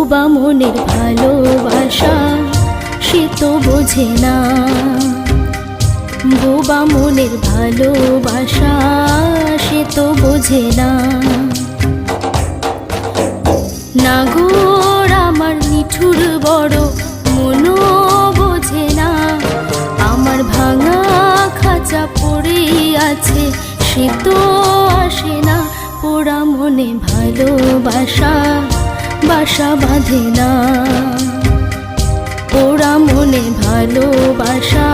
বোবা মনের ভালোবাসা সে তো বোঝে না, বোবা মনের ভালোবাসা সে তো বোঝে না। নাগর আমার নিঠুর বড় মনও বোঝে না, আমার ভাঙা খাঁচা পড়ে আছে সে তো আসে না। পোড়া মনে ভালোবাসা বাসা বাঁধে না, পোড়া মনে ভালোবাসা